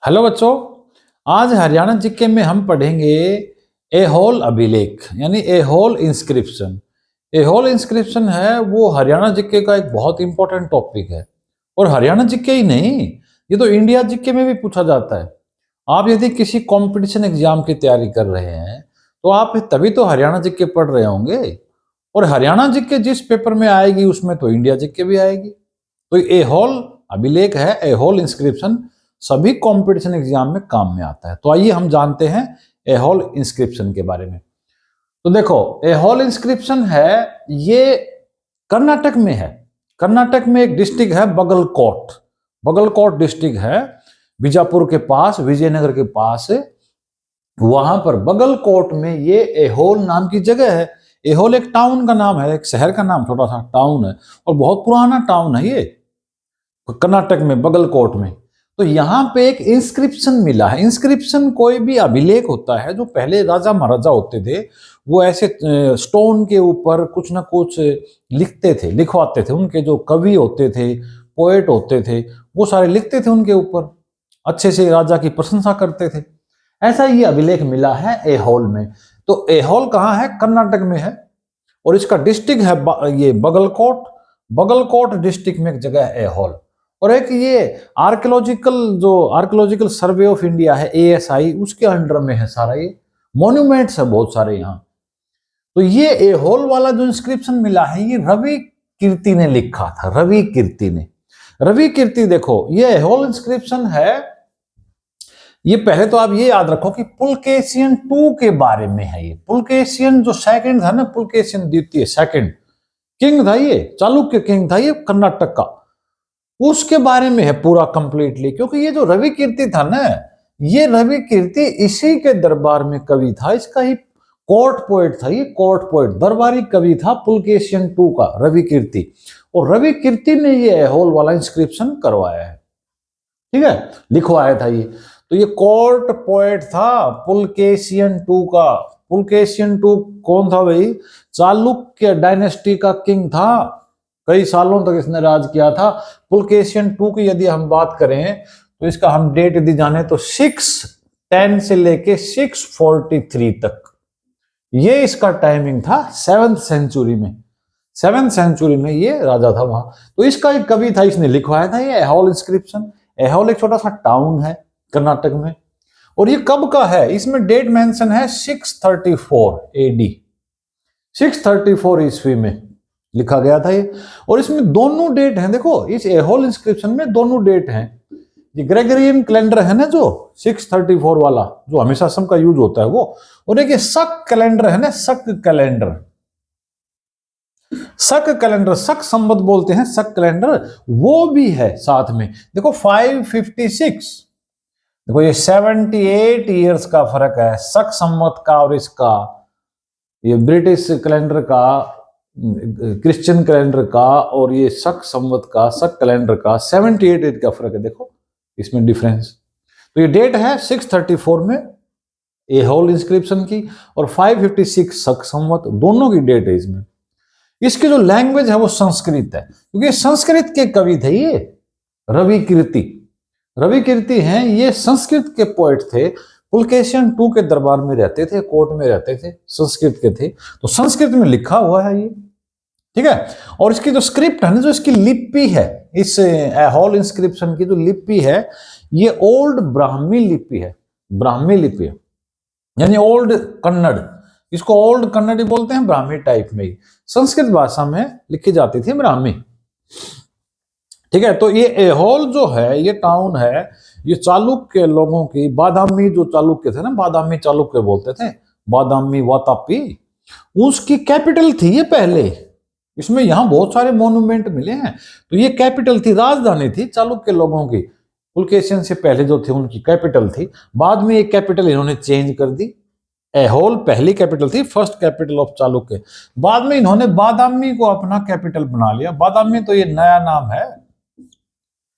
Hello बच्चों, आज Haryana GK में हम पढ़ेंगे एहोल अभिलेख यानी एहोल इंस्क्रिप्शन। एहोल इंस्क्रिप्शन है वो हरियाणा जीके का एक बहुत इंपॉर्टेंट टॉपिक है और हरियाणा जीके ही नहीं, ये तो इंडिया जीके में भी पूछा जाता है। आप यदि किसी कंपटीशन एग्जाम की तैयारी कर रहे हैं तो आप तभी तो हरियाणा जीके पढ़ रहे होंगे, और हरियाणा जीके जिस पेपर में आएगी उसमें तो इंडिया जीके भी आएगी। तो एहोल अभिलेख है, एहोल इंस्क्रिप्शन सभी कंपटीशन एग्जाम में काम में आता है। तो आइए हम जानते हैं एहोल इंस्क्रिप्शन के बारे में। तो देखो, एहोल इंस्क्रिप्शन है ये कर्नाटक में है। कर्नाटक में एक डिस्ट्रिक्ट है बगलकोट। बगलकोट डिस्ट्रिक्ट है बीजापुर के पास, विजयनगर के पास है। वहां पर बगलकोट में ये एहोल नाम की जगह है। एहोल एक टाउन का नाम है, एक शहर का नाम, छोटा सा टाउन है और बहुत पुराना टाउन है ये कर्नाटक में बगलकोट में। तो यहाँ पे एक इंस्क्रिप्शन मिला है। इंस्क्रिप्शन कोई भी अभिलेख होता है जो पहले राजा महाराजा होते थे वो ऐसे स्टोन के ऊपर कुछ ना कुछ लिखते थे, लिखवाते थे। उनके जो कवि होते थे, पोएट होते थे, वो सारे लिखते थे उनके ऊपर, अच्छे से राजा की प्रशंसा करते थे। ऐसा ये अभिलेख मिला है एहोल में। तो एहोल कहाँ है? कर्नाटक में है और इसका डिस्ट्रिक्ट है ये बगलकोट। बगलकोट डिस्ट्रिक्ट में एक जगह है एहोल। और एक ये आर्कियोलॉजिकल सर्वे ऑफ इंडिया है ASI, उसके अंडर में है सारा। ये मॉन्यूमेंट्स है बहुत सारे यहाँ। तो ये एहोल वाला जो इंस्क्रिप्शन मिला है ये रवि कीर्ति ने लिखा था। रवि कीर्ति ने, रवि कीर्ति देखो ये एहोल इंस्क्रिप्शन है। ये पहले तो आप ये याद रखो कि पुलकेशियन II के बारे में है। ये पुलकेशियन जो सेकंड था ना, पुलकेशियन द्वितीय सेकंड किंग था, ये चालुक्य किंग था ये कर्नाटक का, उसके बारे में है पूरा कंप्लीटली। क्योंकि ये जो रवि कीर्ति था ना, ये रवि कीर्ति इसी के दरबार में कवि था, इसका ही कोर्ट पोएट था। ये कोर्ट पोएट दरबारी कवि था पुलकेशियन II का रवि कीर्ति। और रवि कीर्ति ने ये एहोल वाला इंस्क्रिप्शन करवाया है, ठीक है, लिखवाया था ये। तो ये कोर्ट पोएट था पुलकेशियन II का। पुलकेशियन II कौन था भाई? चालुक्य डायनेस्टी का किंग था, कई सालों तक इसने राज किया था। पुलकेशियन II की यदि हम बात करें तो इसका हम डेट यदि जाने तो 610 से लेके 643 तक ये इसका टाइमिंग था। 7th सेंचुरी में, 7th सेंचुरी में ये राजा था वहां। तो इसका एक कवि था, इसने लिखवाया था ये एहोल इंस्क्रिप्शन। एहोल एक छोटा सा टाउन है कर्नाटक में। और ये कब का है? इसमें डेट मेंशन है 634 AD, 634 ईस्वी में लिखा गया था ये। और इसमें दोनों डेट हैं, देखो इस एहोल इंस्क्रिप्शन में दोनों डेट हैं। ये ग्रेगरियन कैलेंडर है ना, जो 634 वाला जो हमेशा सम का यूज होता है वो, और एक ये शक कैलेंडर है ना, शक कैलेंडर, शक कैलेंडर, शक संवत बोलते हैं, शक कैलेंडर, वो भी है साथ में। देखो 556, देखो ये 78 ईयर्स का फर्क है शक संवत का और इसका, ये ब्रिटिश कैलेंडर का, क्रिश्चियन कैलेंडर का, और ये शक संवत का, शक कैलेंडर का 78 एज का फर्क है। देखो इसमें डिफरेंस। तो ये डेट है 634 में एहोल इंस्क्रिप्शन की और 556 शक संवत, दोनों की डेट है इसमें। इसकी जो लैंग्वेज है वो संस्कृत है, क्योंकि संस्कृत के कवि थे ये रवि कीर्ति। रवि कीर्ति हैं ये संस्कृत के पोएट थे, पुलकेशियन II के दरबार में रहते थे, कोर्ट में रहते थे, संस्कृत के थे। तो संस्कृत में लिखा हुआ है ये, ठीक है। और इसकी जो स्क्रिप्ट है ना, जो इसकी लिपि है, इस एहोल इंस्क्रिप्शन की जो लिपि है ये ओल्ड ब्राह्मी लिपि है। ब्राह्मी लिपि है यानी ओल्ड कन्नड़, इसको ओल्ड कन्नड़ ही बोलते हैं, ब्राह्मी टाइप में ही संस्कृत भाषा में लिखी जाती थी, ब्राह्मी, ठीक है। तो ये एहोल जो है ये टाउन है, ये चालुक्य लोगों की, बादामी जो चालुक्य थे ना, बादामी चालुक्य बोलते थे, बादामी वातापी, उसकी कैपिटल थी ये पहले। इसमें यहाँ बहुत सारे मॉन्यूमेंट मिले हैं। तो ये कैपिटल थी, राजधानी थी चालुक्य लोगों की। पुलकेशियन से पहले जो थे उनकी कैपिटल थी, बाद में ये कैपिटल इन्होंने चेंज कर दी। एहोल पहली कैपिटल थी, फर्स्ट कैपिटल ऑफ चालुक्य, बाद में इन्होंने बादामी को अपना कैपिटल बना लिया। बादामी तो ये नया नाम है,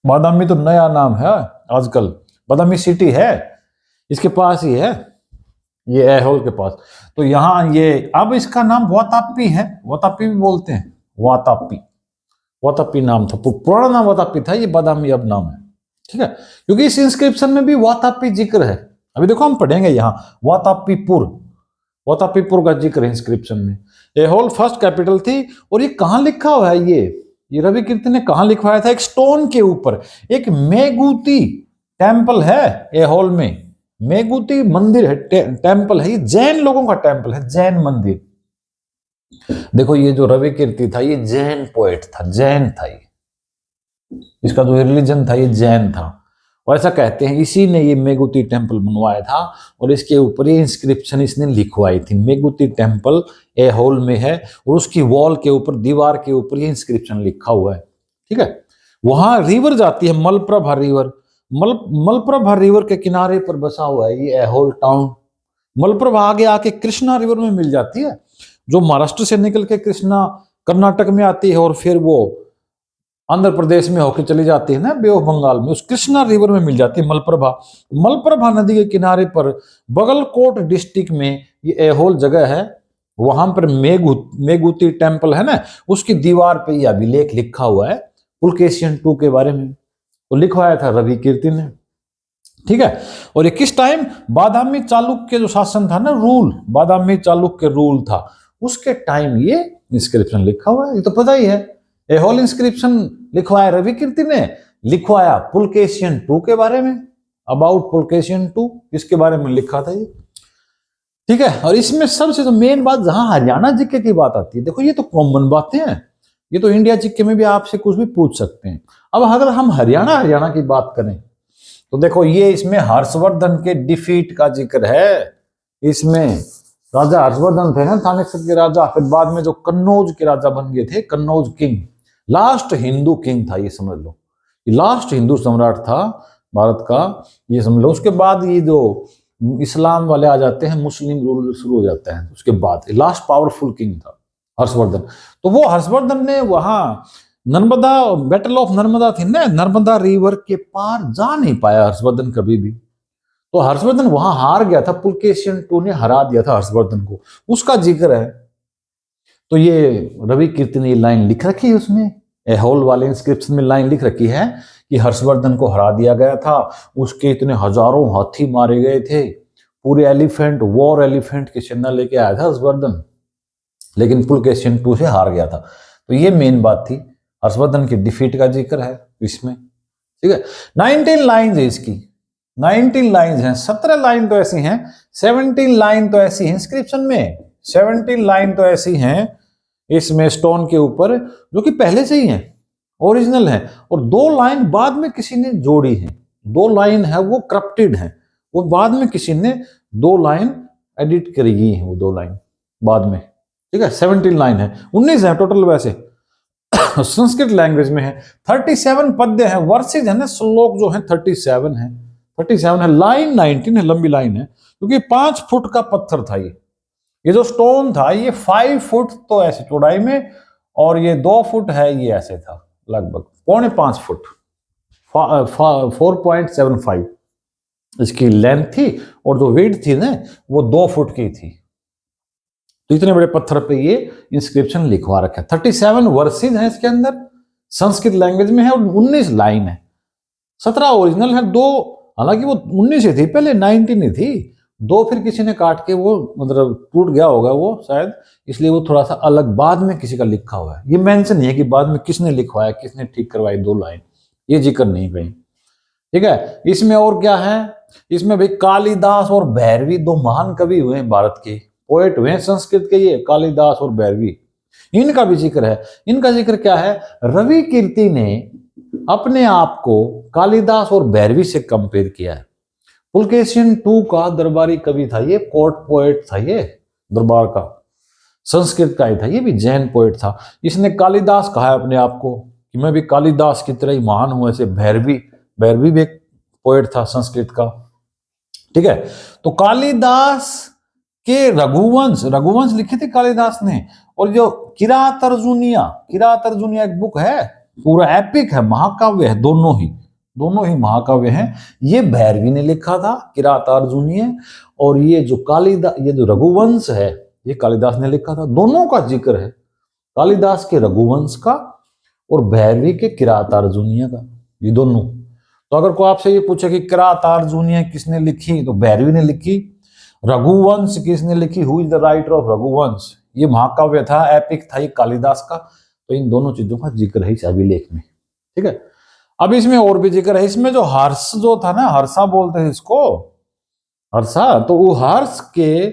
बादामी तो नया नाम है आजकल, बादामी सिटी है इसके पास ही है, ये एहोल के पास। तो यहाँ ये अब इसका नाम वातापी है, वातापी भी बोलते हैं, वातापी, वातापी नाम था, पुराना नाम वातापी था, ये बादामी अब नाम है। ठीक है, क्योंकि इस इंस्क्रिप्शन में भी वातापी जिक्र है। अभी देखो हम पढ़ेंगे यहाँ वातापीपुर का जिक्र है इंस्क्रिप्शन में। एहोल फर्स्ट कैपिटल थी। और ये कहाँ लिखा हुआ है, ये रवि कीर्ति ने कहाँ लिखवाया था, एक स्टोन के ऊपर एक मेगुती टेम्पल है एहोल में। मेगुती मंदिर है, टेम्पल है, ये जैन लोगों का टेम्पल है, जैन मंदिर। देखो ये जो रवि कीर्ति था ये जैन पोएट था, जैन था ये, इसका जो रिलीजन था ये जैन था। और ऐसा कहते हैं इसी ने ये मेगुती टेम्पल बनवाया था और इसके ऊपर ये इंस्क्रिप्शन इसने लिखवाई थी। मेगुती टेम्पल एहोल में है और उसकी वॉल के ऊपर, दीवार के ऊपर ये इंस्क्रिप्शन लिखा हुआ है। ठीक है, वहां रिवर जाती है, मलप्रभा रिवर। मलप्रभा रिवर के किनारे पर बसा हुआ है ये एहोल टाउन। मलप्रभा आगे आके कृष्णा रिवर में मिल जाती है, जो महाराष्ट्र से निकल के कृष्णा कर्नाटक में आती है और फिर वो आंध्र प्रदेश में होकर चली जाती है ना बे ऑफ बंगाल में, उस कृष्णा रिवर में मिल जाती है मलप्रभा। मलप्रभा नदी के किनारे पर बगलकोट डिस्ट्रिक्ट में ये एहोल जगह है। वहां पर मेगुती टेम्पल है ना, उसकी दीवार पे यह अभिलेख लिखा हुआ है पुलकेशियन II के बारे में, तो लिखवाया था रवि कीर्ति ने। ठीक है, और ये किस टाइम, बादामी चालुक्य जो शासन था ना, रूल, बादामी चालुक्य रूल था, उसके टाइम ये इंस्क्रिप्शन लिखा हुआ है। ये तो पता ही है, एहोल इंस्क्रिप्शन लिखवाया रवि कीर्ति ने, लिखवाया पुलकेशियन II के बारे में, अबाउट पुलकेशियन II, इसके बारे में लिखा था ये। ठीक है, और इसमें सबसे तो मेन बात जहां हरियाणा जीके की बात आती है, देखो ये तो कॉमन बातें हैं, ये तो इंडिया जीके में भी आपसे कुछ भी पूछ सकते हैं। अब अगर हम हरियाणा की बात करें तो देखो ये इसमें हर्षवर्धन के डिफीट का जिक्र है। इसमें राजा हर्षवर्धन थे ना थानेसर के राजा, फिर बाद में जो कन्नौज के राजा बन गए थे, Kannauj king, last Hindu king था ये, समझ लो लास्ट हिंदू सम्राट था भारत का, ये समझ लो। उसके बाद ये जो इस्लाम वाले आ जाते हैं, मुस्लिम रूल शुरू हो जाता है, उसके बाद लास्ट पावरफुल किंग था हर्षवर्धन। तो वो हर्षवर्धन ने वहां नर्मदा, बैटल ऑफ नर्मदा थी ना, नर्मदा रिवर के पार जा नहीं पाया हर्षवर्धन कभी भी, तो हर्षवर्धन वहां हार गया था, पुलकेशियन II ने हरा दिया था हर्षवर्धन को, उसका जिक्र है। तो ये रवि कीर्ति ने लाइन लिख रखी है उसमें, एहोल वाले इंस्क्रिप्शन में लाइन लिख रखी है कि हर्षवर्धन को हरा दिया गया था, उसके इतने हजारों हाथी मारे गए थे, पूरे एलिफेंट, वॉर एलिफेंट की सेना लेके आया था हर्षवर्धन, लेकिन पुलकेशियन II से हार गया था। तो ये मेन बात थी, हर्षवर्धन की डिफीट का जिक्र है इसमें। ठीक है, 19 लाइन है इसकी, 19 लाइन हैं, 17 लाइन तो ऐसी हैं, 17 लाइन तो ऐसी हैं इंस्क्रिप्शन में, 17 लाइन तो ऐसी हैं इसमें स्टोन के ऊपर जो कि पहले से ही हैं, ओरिजिनल है, और 2 लाइन बाद में किसी ने जोड़ी है, 2 लाइन है वो करप्टेड है, वो बाद में किसी ने 2 लाइन एडिट करी गई है, वो 2 लाइन बाद में। ठीक है, 17 लाइन है, 19 है टोटल वैसे संस्कृत लैंग्वेज में है। 37 पद्य है, वर्सेज है ना, श्लोक जो है 37 है, 37 है, लाइन 19 है, लंबी लाइन है, क्योंकि 5 फुट का पत्थर था ये जो स्टोन था ये 5 फुट तो ऐसे चौड़ाई में, और ये 2 फुट है, ये ऐसे था लगभग 4.5 फुट, 4.75 इसकी लेंथ थी, और जो वेट थी ना वो 2 फुट की थी। तो इतने बड़े पत्थर पे ये इंस्क्रिप्शन लिखवा रखा है। 37 वर्सेज है इसके अंदर, संस्कृत लैंग्वेज में है, और 19 लाइन है, 17 ओरिजिनल है, 2 हालांकि वो 19 ही थी पहले, 19 ही थी, 2 फिर किसी ने काट के वो मतलब टूट गया होगा वो शायद, इसलिए वो थोड़ा सा अलग बाद में किसी का लिखा हुआ है। ये मेंशन नहीं है कि बाद में किसने लिखवाया, किसने ठीक करवाई 2 लाइन, ये जिक्र नहीं कहीं। ठीक है, इसमें और क्या है, इसमें भाई कालिदास और भैरवी 2 महान कवि हुए हैं, भारत के पोएट हुए हैं संस्कृत के, ये कालिदास और भैरवी, इनका भी जिक्र है। इनका जिक्र क्या है, रवि कीर्ति ने अपने आप को कालिदास और भैरवी से कंपेयर किया है। पुलकेशियन II का दरबारी कवि था ये, कोर्ट पोएट था ये, दरबार का, संस्कृत का ही था, ये भी जैन पोएट था। इसने कालिदास कहा है अपने आप को कि मैं भी कालिदास की तरह ही महान हूं। ऐसे भैरवी भी एक पोएट था संस्कृत का। ठीक है, तो कालिदास के रघुवंश लिखे थे कालिदास ने, और जो किरात अर्जुनिया एक बुक है, पूरा एपिक है, महाकाव्य है, दोनों ही महाकाव्य हैं, ये भैरवी ने लिखा था किरात अर्जुनीय, और ये जो रघुवंश है ये कालिदास ने लिखा था। दोनों का जिक्र है, कालिदास के रघुवंश का और भैरवी के किरात अर्जुनीय का, ये दोनों। तो तो अगर कोई आपसे ये पूछे कि किरात अर्जुनीय किसने लिखी, तो भैरवी ने लिखी। रघुवंश किसने लिखी, who is the writer of Raghuvansh, ये महाकाव्य था, एपिक था ये कालिदास का। तो इन दोनों चीजों का जिक्र है इस अभिलेख में, ठीक है। अब इसमें और भी जिक्र है, इसमें जो हर्ष जो था ना, हर्षा बोलते हैं इसको, हर्षा, तो वो हर्ष के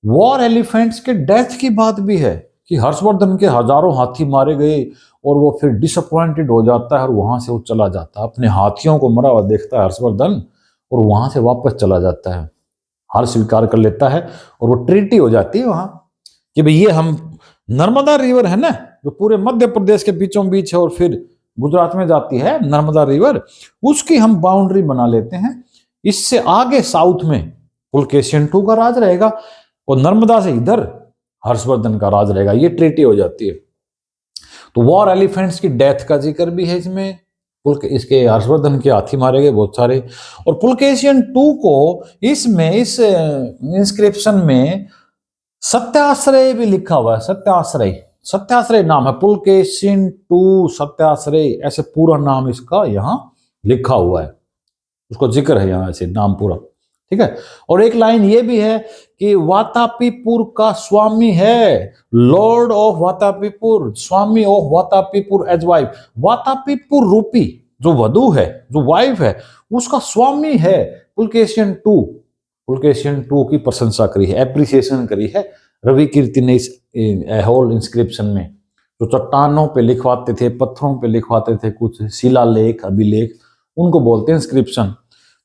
वॉर एलिफेंट्स के डेथ की बात भी है कि हर्षवर्धन के हजारों हाथी मारे गए और वो फिर डिसअपॉइंटेड हो जाता है और वहां से वो चला जाता है, अपने हाथियों को मरा हुआ देखता है हर्षवर्धन और वहां से वापस चला जाता है, हार स्वीकार कर लेता है और वो ट्रीटी हो जाती है वहां कि भाई ये हम नर्मदा रिवर है ना जो पूरे मध्य प्रदेश के बीचों बीच है और फिर गुजरात में जाती है नर्मदा रिवर, उसकी हम बाउंड्री बना लेते हैं, इससे आगे साउथ में पुलकेशिन II का राज रहेगा और नर्मदा से इधर हर्षवर्धन का राज रहेगा, ये ट्रीटी हो जाती है। तो वॉर एलिफेंट्स की डेथ का जिक्र भी है इसमें, इसके हर्षवर्धन के हाथी मारे गए बहुत सारे, और पुलकेशिन II को इसमें इस इंस्क्रिप्शन में सत्याश्रय भी लिखा हुआ है, सत्याश्रय, सत्याश्रय नाम है, पुलकेशिन II सत्याश्रय, ऐसे पूरा नाम इसका यहाँ लिखा हुआ है, उसको जिक्र है यहाँ ऐसे नाम पूरा, ठीक है। और एक लाइन ये भी है कि वातापीपुर का स्वामी है, लॉर्ड ऑफ वातापीपुर, स्वामी of Vatapipur as wife, Vatapipur रूपी जो वधु है, जो वाइफ है, उसका स्वामी है पुलकेशिन II। पुलकेशिन II की प्रशंसा करी है, एप्रिसिएशन करी है रवि कीर्ति ने इस ऐहोल इंस्क्रिप्शन में, जो चट्टानों पे लिखवाते थे, पत्थरों पे लिखवाते थे कुछ शिलालेख अभिलेख, उनको बोलते हैं इंस्क्रिप्शन।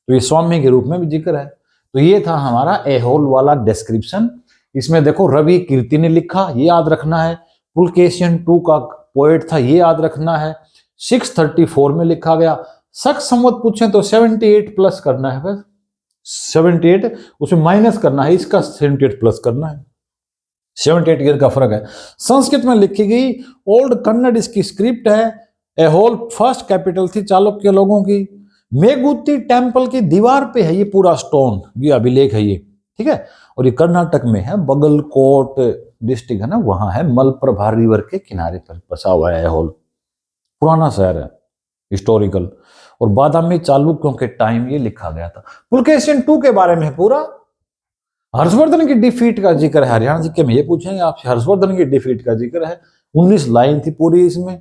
तो ये स्वामी के रूप में भी जिक्र है। तो ये था हमारा ऐहोल वाला डिस्क्रिप्शन। इसमें देखो रवि कीर्ति ने लिखा, ये याद रखना है, पुलकेशिन II का पोएट था, ये याद रखना है, 634 में लिखा गया। शक संवत पूछे तो 78 प्लस करना है, बस 78 उसमें माइनस करना है, इसका 78 प्लस करना है, 78 ईयर का फर्क है। संस्कृत में लिखी गई, ओल्ड कन्नड़ इसकी स्क्रिप्ट है। ऐहोल फर्स्ट कैपिटल थी चालुक्य लोगों की। मेगुती टेम्पल की दीवार पे है ये पूरा स्टोन, ये अभिलेख है ये, ठीक है। और ये कर्नाटक में है, बगलकोट डिस्ट्रिक्ट है ना, वहां है, मलप्रभा रिवर के किनारे पर बसा हुआ है ऐहोल, पुराना शहर है, हिस्टोरिकल। और बादामी चालुक्यों के टाइम ये लिखा गया था। पुलकेशिन II के बारे में पूरा हर्षवर्धन की डिफीट का जिक्र है, हरियाणा जीके में ये पूछेंगे आपसे, हर्षवर्धन की डिफीट का जिक्र है, 19 लाइन थी पूरी इसमें,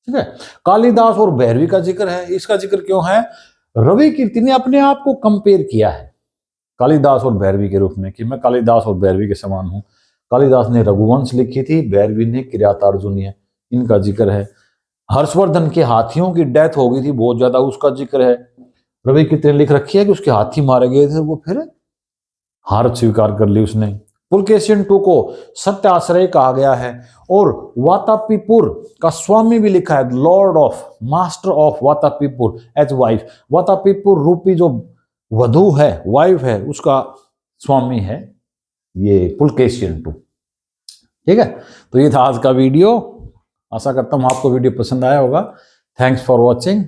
ठीक है। कालिदास और भैरवी का जिक्र है, इसका जिक्र क्यों है, रवि कीर्ति ने अपने आप को कंपेयर किया है कालिदास और भैरवी के रूप में कि मैं कालिदास और भैरवी के समान हूं। कालिदास ने रघुवंश लिखी थी, भैरवी ने किरातार्जुनीय, इनका जिक्र है। हर्षवर्धन के हाथियों की डेथ हो गई थी बहुत ज्यादा, उसका जिक्र है। रवि कीर्ति ने लिख रखी है कि उसके हाथी मारे गए थे, वो फिर हार स्वीकार कर ली उसने। पुलकेशिन II को सत्याश्रय कहा गया है और वातापीपुर का स्वामी भी लिखा है, lord of, master of Vatapipur as wife, Vatapipur रूपी जो वधु है, वाइफ है, उसका स्वामी है ये पुलकेशिन II, ठीक है। तो ये था आज का वीडियो, आशा करता हूं आपको वीडियो पसंद आया होगा। Thanks for watching.